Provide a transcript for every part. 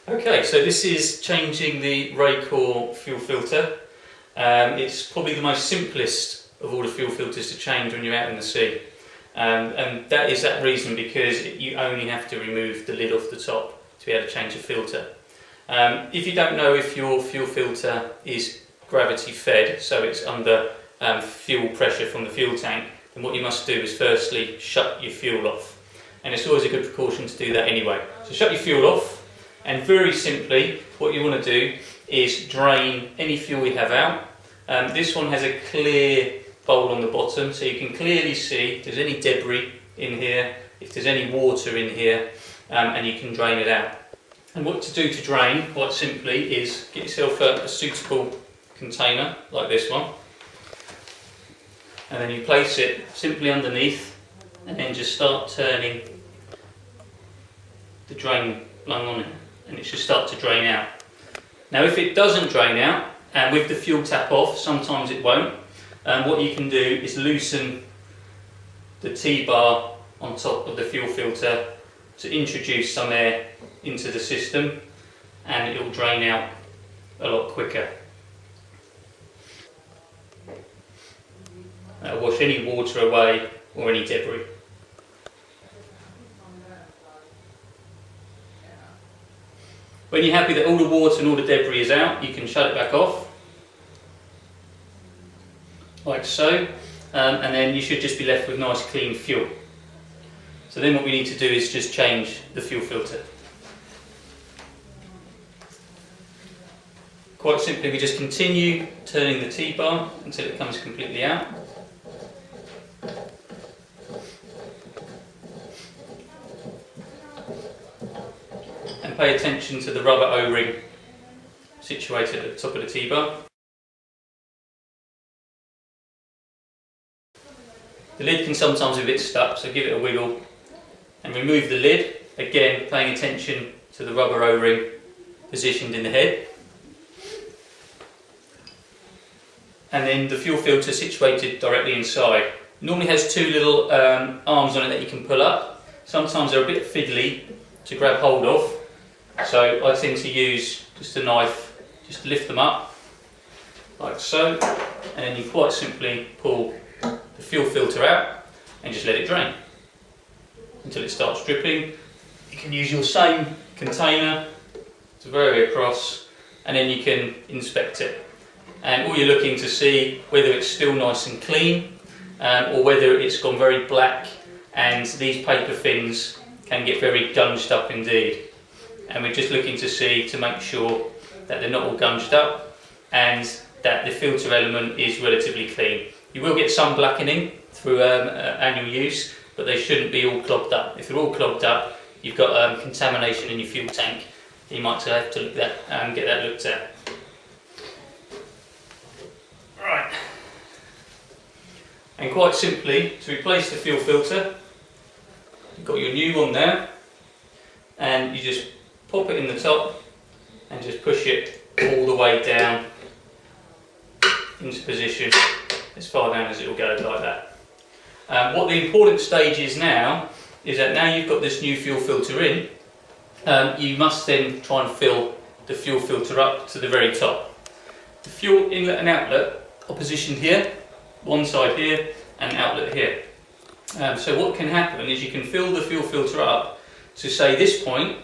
Okay, so this is changing the Racor fuel filter. It's probably the most simplest of all the fuel filters to change when you're out in the sea. And that is that reason, because you only have to remove the lid off the top to be able to change the filter. If you don't know if your fuel filter is gravity fed, so it's under fuel pressure from the fuel tank, then what you must do is firstly shut your fuel off. And it's always a good precaution to do that anyway. So shut your fuel off, and very simply what you want to do is drain any fuel you have out. This one has a clear bowl on the bottom, so you can clearly see if there's any debris in here, if there's any water in here, and you can drain it out. And what to do to drain, quite simply, is get yourself a suitable container like this one, and then you place it simply underneath, and then just start turning the drain lung on it, and it should start to drain out. Now if it doesn't drain out, and with the fuel tap off, sometimes it won't, what you can do is loosen the T-bar on top of the fuel filter to introduce some air into the system, and it will drain out a lot quicker. That'll wash any water away or any debris. When you're happy that all the water and all the debris is out, you can shut it back off, like so, and then you should just be left with nice clean fuel. So then what we need to do is just change the fuel filter. Quite simply, we just continue turning the T-bar until it comes completely out. And pay attention to the rubber O-ring situated at the top of the T-bar. The lid can sometimes be a bit stuck, so give it a wiggle and remove the lid, again paying attention to the rubber O-ring positioned in the head. And then the fuel filter situated directly inside. Normally has two little arms on it that you can pull up. Sometimes they're a bit fiddly to grab hold of, so I tend to use just a knife just to lift them up, like so, and then you quite simply pull the fuel filter out and just let it drain until it starts dripping. You can use your same container to vary across, and then you can inspect it. And all you're looking to see whether it's still nice and clean, or whether it's gone very black, and these paper fins can get very gunged up indeed. And we're just looking to see to make sure that they're not all gunged up and that the filter element is relatively clean. You will get some blackening through annual use, but they shouldn't be all clogged up. If they're all clogged up, you've got contamination in your fuel tank. You might have to look at, get that looked at. Right. And quite simply, to replace the fuel filter, you've got your new one there, and you just pop it in the top and just push it all the way down into position, as far down as it will go, like that. What the important stage is now that you've got this new fuel filter in, you must then try and fill the fuel filter up to the very top. The fuel inlet and outlet are positioned here, one side here and outlet here. So what can happen is you can fill the fuel filter up to say this point,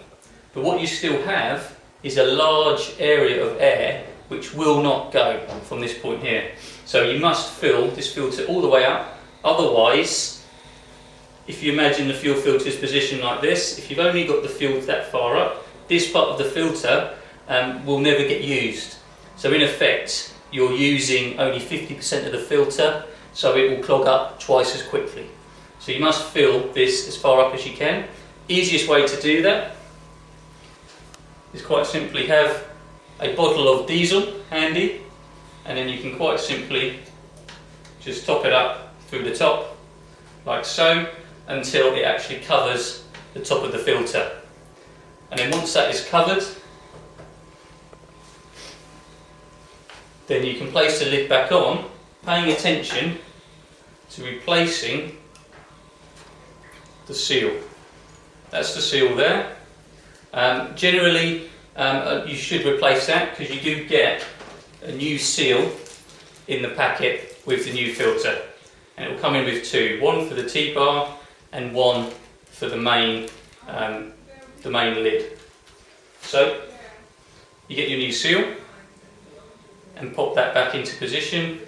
but what you still have is a large area of air which will not go from this point here. So you must fill this filter all the way up, otherwise, if you imagine the fuel filter is positioned like this, if you've only got the fuel that far up, this part of the filter will never get used. So in effect, you're using only 50% of the filter, so it will clog up twice as quickly. So you must fill this as far up as you can. Easiest way to do that is quite simply have a bottle of diesel handy, and then you can quite simply just top it up through the top, like so, until it actually covers the top of the filter. And then once that is covered, then you can place the lid back on, paying attention to replacing the seal. That's the seal there. Generally, you should replace that, because you do get a new seal in the packet with the new filter, and it will come in with two, one for the T-bar and one for the main lid. So you get your new seal and pop that back into position,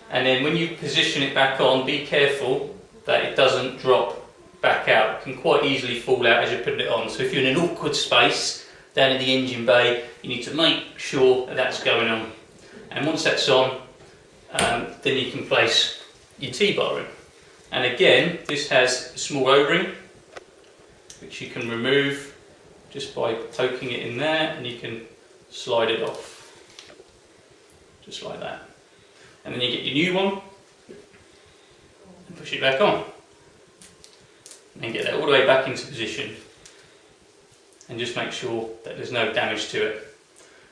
and then when you position it back on, be careful that it doesn't drop back out. It can quite easily fall out as you're putting it on, so if you're in an awkward space down in the engine bay, you need to make sure that that's going on. And once that's on, then you can place your T-bar in. And again, this has a small O-ring which you can remove just by poking it in there, and you can slide it off just like that. And then you get your new one and push it back on, and get that all the way back into position, and just make sure that there's no damage to it.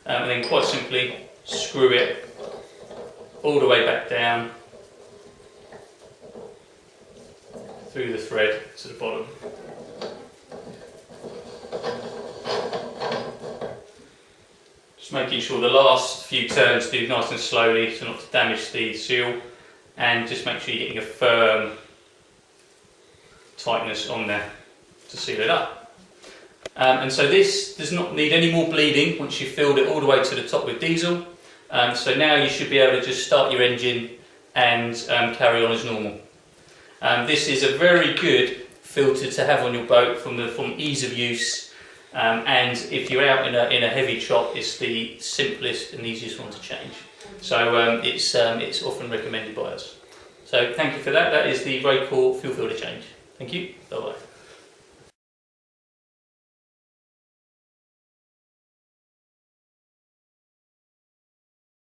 And then quite simply screw it all the way back down through the thread to the bottom. Just making sure the last few turns do nice and slowly, so not to damage the seal, and just make sure you're getting a firm tightness on there to seal it up. And so this does not need any more bleeding once you've filled it all the way to the top with diesel. So now you should be able to just start your engine and carry on as normal. This is a very good filter to have on your boat from ease of use, and if you're out in a heavy chop, it's the simplest and easiest one to change. So it's often recommended by us. So thank you for that. That is the Racor fuel filter change. Thank you. Bye bye.